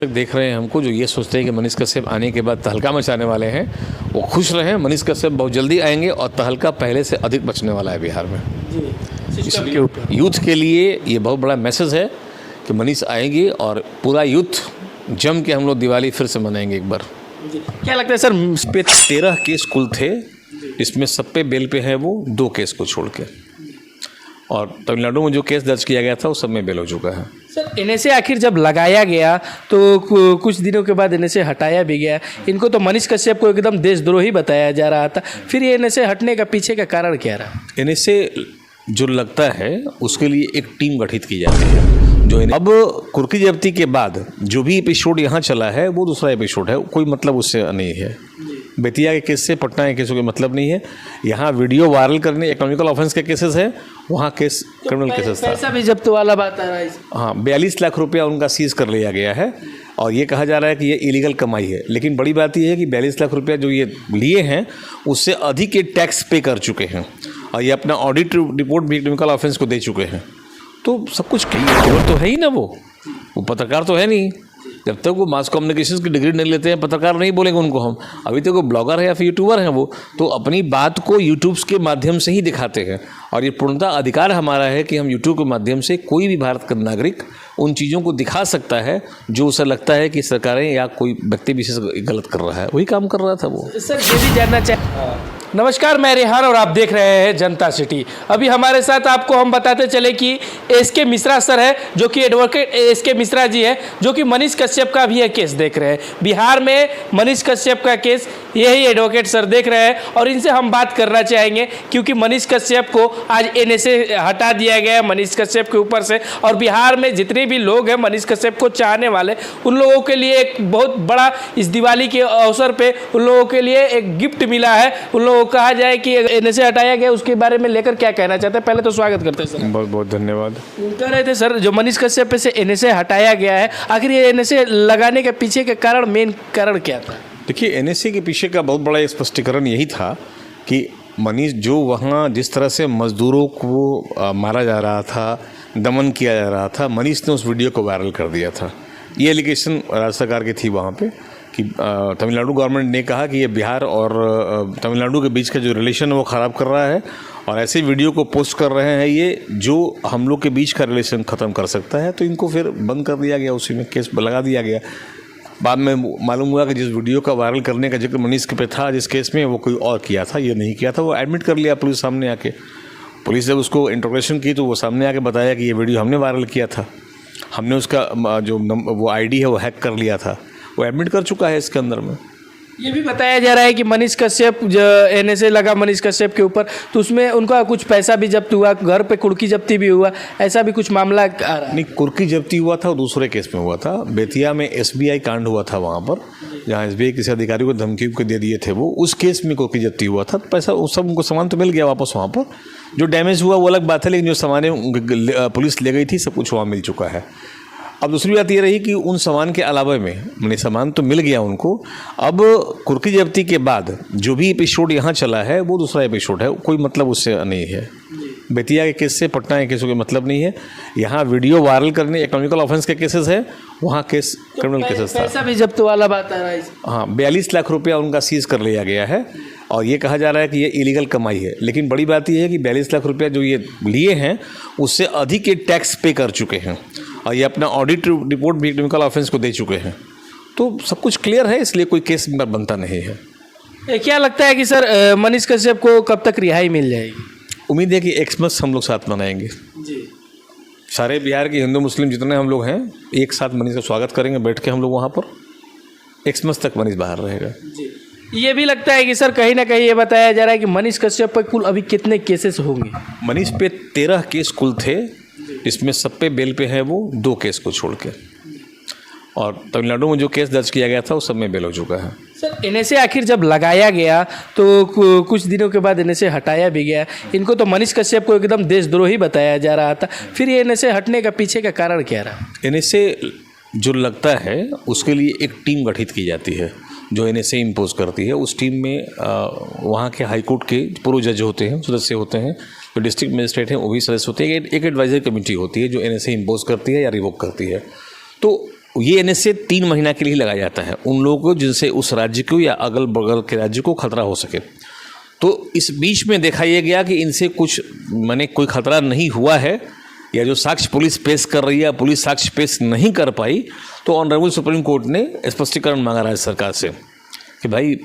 देख रहे हैं हमको, जो ये सोचते हैं कि मनीष कश्यप आने के बाद तहलका मचाने वाले हैं, वो खुश रहें। मनीष कश्यप बहुत जल्दी आएंगे और तहलका पहले से अधिक मचने वाला है बिहार में। इसलिए यूथ के लिए ये बहुत बड़ा मैसेज है कि मनीष आएंगे और पूरा यूथ जम के हम लोग दिवाली फिर से मनाएंगे एक बार। क्या लगता है सर, इस पे 13 केस कुल थे, इसमें सब पे बेल पे है वो 2 केस को छोड़ के, और तमिलनाडु में जो केस दर्ज किया गया था वो सब में बेल हो चुका है। सर एनएसए आखिर जब लगाया गया तो कुछ दिनों के बाद एनएसए हटाया भी गया। इनको तो मनीष कश्यप को एकदम देशद्रोही बताया जा रहा था, फिर ये एनएसए हटने का पीछे का कारण क्या रहा? एनएसए जो लगता है उसके लिए एक टीम गठित की जाती है, जो अब कुर्की जब्ती के बाद जो भी एपिसोड यहाँ चला है वो दूसरा एपिसोड है, कोई मतलब उससे नहीं है। बेतिया के केस से पटना के केसों के मतलब नहीं है। यहाँ वीडियो वायरल करने इकोनॉमिकल ऑफेंस के केसेस है, वहाँ केस क्रिमिनल केसेस था। पैसा भी जब्त वाला बात आ रहा है। हाँ, 42 लाख रुपया उनका सीज कर लिया गया है और ये कहा जा रहा है कि ये इलीगल कमाई है। लेकिन बड़ी बात ये है कि 42 लाख रुपया जो ये लिए हैं उससे अधिक ये टैक्स पे कर चुके हैं और ये अपना ऑडिट रिपोर्ट भी क्रिमिनल ऑफेंस को दे चुके हैं। तो सब कुछ क्लियर तो है ही ना, वो पत्रकार तो है नहीं। जब तक वो मास कम्युनिकेशन की डिग्री नहीं लेते हैं, पत्रकार नहीं बोलेंगे उनको हम। अभी तक वो ब्लॉगर है या फिर यूट्यूबर हैं, वो तो अपनी बात को यूट्यूब के माध्यम से ही दिखाते हैं और ये पूर्णतः अधिकार हमारा है कि हम यूट्यूब के माध्यम से कोई भी भारत का नागरिक उन चीज़ों को दिखा सकता है जो उसे लगता है कि सरकारें या कोई व्यक्ति विशेष गलत कर रहा है। वही काम कर रहा था वो। सर ये भी जानना चाहिए। नमस्कार, मैं रेहान और आप देख रहे हैं जनता सिटी। अभी हमारे साथ आपको हम बताते चले कि एसके मिश्रा सर है, जो कि एडवोकेट एसके मिश्रा जी है, जो कि मनीष कश्यप का भी ये केस देख रहे हैं। बिहार में मनीष कश्यप का केस यही एडवोकेट सर देख रहे हैं और इनसे हम बात करना चाहेंगे, क्योंकि मनीष कश्यप को आज एनएसए हटा दिया गया है मनीष कश्यप के ऊपर से। और बिहार में जितने भी लोग हैं मनीष कश्यप को चाहने वाले, उन लोगों के लिए एक बहुत बड़ा इस दिवाली के अवसर पे उन लोगों के लिए एक गिफ्ट मिला है। उन लोगों कहा जाए कि एनएसए हटाया गया, उसके बारे में लेकर क्या कहना चाहते हैं? पहले तो स्वागत करते हैं सर। बहुत बहुत धन्यवाद। कह रहे थे सर, जो मनीष कश्यप से एनएसए हटाया गया है, आखिर ये एनएसए लगाने के पीछे का कारण, मेन कारण क्या था? देखिए, एनएसए के पीछे का बहुत बड़ा स्पष्टीकरण यही था कि मनीष जो वहाँ जिस तरह से मजदूरों को मारा जा रहा था, दमन किया जा रहा था, मनीष ने उस वीडियो को वायरल कर दिया था। ये एलिगेशन राज्य सरकार की थी वहाँ पे कि तमिलनाडु गवर्नमेंट ने कहा कि ये बिहार और तमिलनाडु के बीच का जो रिलेशन है वो ख़राब कर रहा है और ऐसे वीडियो को पोस्ट कर रहे हैं ये जो हम लोग के बीच का रिलेशन ख़त्म कर सकता है। तो इनको फिर बंद कर दिया गया, उसी में केस लगा दिया गया। बाद में मालूम हुआ कि जिस वीडियो का वायरल करने का जिक्र मनीष के पे था, जिस केस में, वो कोई और किया था, ये नहीं किया था। वो एडमिट कर लिया पुलिस सामने आके। पुलिस जब उसको इंट्रोगेशन की तो वो सामने आके बताया कि ये वीडियो हमने वायरल किया था, हमने उसका जो वो आईडी है वो हैक कर लिया था। वो एडमिट कर चुका है इसके अंदर में। ये भी बताया जा रहा है कि मनीष कश्यप एनएसए लगा मनीष कश्यप के ऊपर, तो उसमें उनका कुछ पैसा भी जब्त हुआ, घर पे कुर्की जब्ती भी हुआ, ऐसा भी कुछ मामला आ रहा है? नहीं, कुर्की जब्ती हुआ था वो दूसरे केस में हुआ था। बेतिया में एसबीआई कांड हुआ था वहाँ पर, जहाँ एसबीआई किसी अधिकारी को धमकी को दे दिए थे, वो उस केस में कुर्की जब्ती हुआ था। पैसा उस सब उनको सामान तो मिल गया वापस वहाँ पर। जो डैमेज हुआ वो अलग बात है, लेकिन जो सामान पुलिस ले गई थी सब कुछ वहाँ मिल चुका है। अब दूसरी बात ये रही कि उन सामान के अलावा में मैंने सामान तो मिल गया उनको। अब कुर्की जब्ती के बाद जो भी एपिसोड यहाँ चला है वो दूसरा एपिसोड है, कोई मतलब उससे नहीं है। बेतिया के केस से पटना के केसों के मतलब नहीं है। यहाँ वीडियो वायरल करने इकोनॉमिकल ऑफेंस के केसेस है, वहाँ केस क्रिमिनल केसेस था। पैसा भी जब्त वाला बात आ रहा है। हाँ, 42 लाख रुपया उनका सीज कर लिया गया है और ये कहा जा रहा है कि ये इलीगल कमाई है। लेकिन बड़ी बात ये है कि 42 लाख रुपया जो ये लिए हैं उससे अधिक ये टैक्स पे कर चुके हैं और ये अपना ऑडिट रिपोर्ट भी क्रिमिनल ऑफेंस को दे चुके हैं। तो सब कुछ क्लियर है, इसलिए कोई केस बनता नहीं है। क्या लगता है कि सर मनीष कश्यप को कब तक रिहाई मिल जाएगी? उम्मीद है कि एक्समस हम लोग साथ मनाएंगे जी। सारे बिहार के हिंदू मुस्लिम जितने हम लोग हैं एक साथ मनीष का स्वागत करेंगे बैठ के हम लोग वहाँ पर। एक्समस तक मनीष बाहर रहेगा जी। ये भी लगता है कि सर कहीं ना कहीं ये बताया जा रहा है कि मनीष कश्यप पर कुल अभी कितने केसेस होंगे? मनीष पे 13 केस कुल थे, इसमें सब पे बेल पे है वो 2 केस को छोड़ के, और तमिलनाडु में जो केस दर्ज किया गया था वो सब में बेल हो चुका है। सर एनएसए आखिर जब लगाया गया तो कुछ दिनों के बाद एनएसए हटाया भी गया। इनको तो मनीष कश्यप को एकदम देशद्रोही बताया जा रहा था, फिर ये एनएसए हटने का पीछे का कारण क्या रहा? एनएसए जो लगता है उसके लिए एक टीम गठित की जाती है जो एनएसए इम्पोज करती है। उस टीम में वहाँ के हाईकोर्ट के पूर्व जज होते हैं, सदस्य होते हैं, जो डिस्ट्रिक्ट मजिस्ट्रेट हैं वो भी सदस्य होते हैं। एक एडवाइजरी कमेटी होती है जो एनएसए इम्पोज करती है या रिवोक करती है। तो ये एनएसए 3 महीना के लिए ही लगाया जाता है उन लोगों को जिनसे उस राज्य को या अगल बगल के राज्य को खतरा हो सके। तो इस बीच में देखा यह गया कि इनसे कुछ माने कोई खतरा नहीं हुआ है या जो साक्ष्य पुलिस पेश कर रही है पुलिस साक्ष्य पेश नहीं कर पाई, तो ऑनरेबल सुप्रीम कोर्ट ने स्पष्टीकरण मांगा राज्य सरकार से कि भाई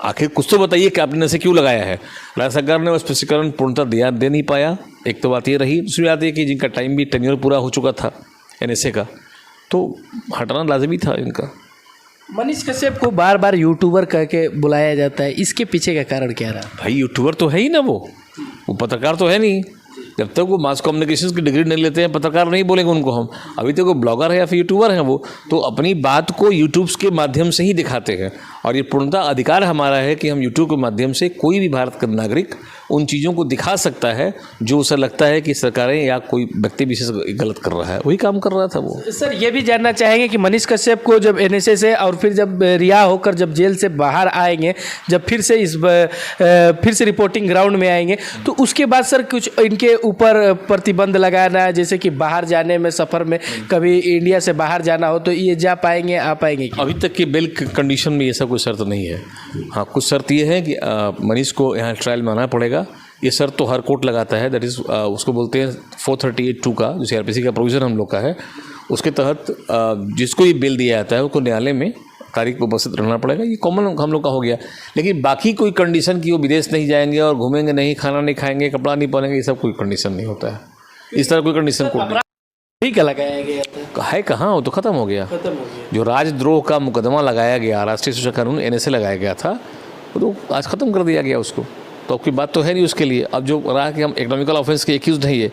आखिर कुछ तो बताइए कि आपने इसे क्यों लगाया है। राज्य सरकार ने वो स्पष्टीकरण पूर्णतः दे नहीं पाया। एक तो बात ये रही, दूसरी बात ये कि जिनका टाइम भी टेन्योर पूरा हो चुका था एनएसए का, तो हटाना लाजमी था इनका। मनीष कश्यप को बार बार यूट्यूबर कह के बुलाया जाता है, इसके पीछे का कारण क्या रहा? भाई यूट्यूबर तो है ही ना, वो पत्रकार तो है नहीं। जब तक वो मास कम्युनिकेशन की डिग्री नहीं लेते हैं पत्रकार नहीं बोलेंगे उनको हम। अभी तक वो ब्लॉगर है या फिर यूट्यूबर हैं, वो तो अपनी बात को यूट्यूब के माध्यम से ही दिखाते हैं। और ये पूर्णतः अधिकार हमारा है कि हम यूट्यूब के माध्यम से कोई भी भारत का नागरिक उन चीज़ों को दिखा सकता है जो उसे लगता है कि सरकारें या कोई व्यक्ति विशेष गलत कर रहा है। वही काम कर रहा था वो। सर ये भी जानना चाहेंगे कि मनीष कश्यप को जब एनएसए से और फिर जब रिहा होकर जब जेल से बाहर आएंगे, जब फिर से रिपोर्टिंग ग्राउंड में आएंगे, तो उसके बाद सर कुछ इनके ऊपर प्रतिबंध लगाना, जैसे कि बाहर जाने में, सफ़र में कभी इंडिया से बाहर जाना हो तो ये जा पाएंगे, आ पाएंगे? अभी तक की बेल कंडीशन में ये सब कोई शर्त नहीं है। हाँ, कुछ शर्त ये है कि मनीष को यहाँ ट्रायल में आना पड़ेगा। ये शर्त तो हर कोर्ट लगाता है, दैट इज़ उसको बोलते हैं 438(2) का, जो सीआरपीसी का प्रोविज़न हम लोग का है। उसके तहत जिसको ये बेल दिया जाता है उसको न्यायालय में तारीख को उपस्थित रहना पड़ेगा। ये कॉमन हम लोग का हो गया। लेकिन बाकी कोई कंडीशन कि वो विदेश नहीं जाएंगे और घूमेंगे नहीं, खाना नहीं खाएंगे, कपड़ा नहीं पहनेंगे, ये सब कोई कंडीशन नहीं होता है। इस तरह कोई कंडीशन कोर्ट ठीक है लगाया गया है कहाँ, वो तो ख़त्म हो गया। जो राजद्रोह का मुकदमा लगाया गया, राष्ट्रीय सुरक्षा कानून एनएसए लगाया गया था, वो तो आज ख़त्म कर दिया गया उसको। तो आपकी बात तो है नहीं उसके लिए। अब जो रहा कि हम इकोनॉमिकल ऑफेंस के एक्यूज नहीं है,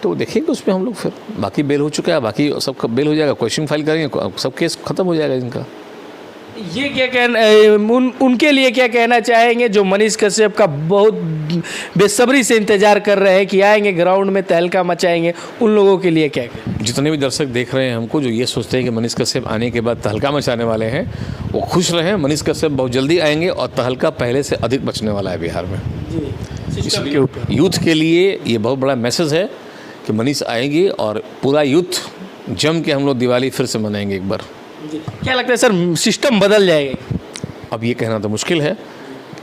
तो देखेंगे उसमें हम लोग। फिर बाकी बेल हो चुका है, बाकी सब बेल हो जाएगा, क्वेश्चन फाइल करेंगे, सब केस ख़त्म हो जाएगा इनका। ये क्या कहना उनके लिए क्या कहना चाहेंगे जो मनीष कश्यप का बहुत बेसब्री से इंतजार कर रहे हैं कि आएंगे ग्राउंड में तहलका मचाएंगे, उन लोगों के लिए क्या कहें? जितने भी दर्शक देख रहे हैं हमको, जो ये सोचते हैं कि मनीष कश्यप आने के बाद तहलका मचाने वाले हैं, वो खुश रहें। मनीष कश्यप बहुत जल्दी आएंगे और तहलका पहले से अधिक मचने वाला है बिहार में। इसलिए यूथ के लिए ये बहुत बड़ा मैसेज है कि मनीष आएंगे और पूरा यूथ जम के हम लोग दिवाली फिर से मनाएंगे एक बार। क्या लगता है सर, सिस्टम बदल जाएगा? अब ये कहना तो मुश्किल है।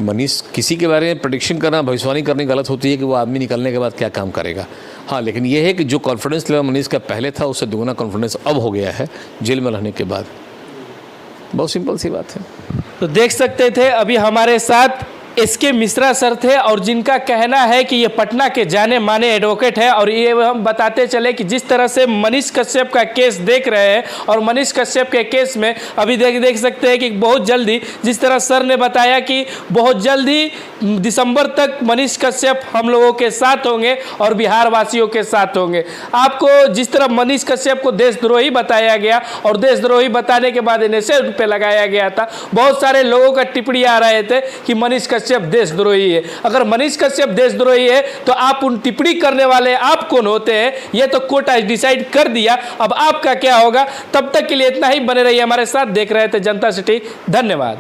मनीष किसी के बारे में प्रेडिक्शन करना, भविष्यवाणी करनी गलत होती है कि वो आदमी निकलने के बाद क्या काम करेगा। हाँ, लेकिन ये है कि जो कॉन्फिडेंस लेवल मनीष का पहले था उससे दोगुना कॉन्फिडेंस अब हो गया है जेल में रहने के बाद। बहुत सिंपल सी बात है। तो देख सकते थे अभी हमारे साथ एसके मिश्रा सर थे, और जिनका कहना है कि ये पटना के जाने माने एडवोकेट है। और ये हम बताते चले कि जिस तरह से मनीष कश्यप का केस देख रहे हैं, और मनीष कश्यप के केस में अभी देख सकते हैं कि बहुत जल्दी, जिस तरह सर ने बताया कि बहुत जल्दी दिसंबर तक मनीष कश्यप हम लोगों के साथ होंगे और बिहार वासियों के साथ होंगे। आपको जिस तरह मनीष कश्यप को देशद्रोही बताया गया और देशद्रोही बताने के बाद एनएसए उन पे लगाया गया था, बहुत सारे लोगों का टिप्पणी आ रहे थे कि मनीष कश्यप देशद्रोही है। अगर मनीष कश्यप देशद्रोही है तो आप उन टिप्पणी करने वाले आप कौन होते हैं? ये तो कोर्ट आज डिसाइड कर दिया, अब आपका क्या होगा? तब तक के लिए इतना ही। बने रहिए हमारे साथ, देख रहे थे जनता सिटी। धन्यवाद।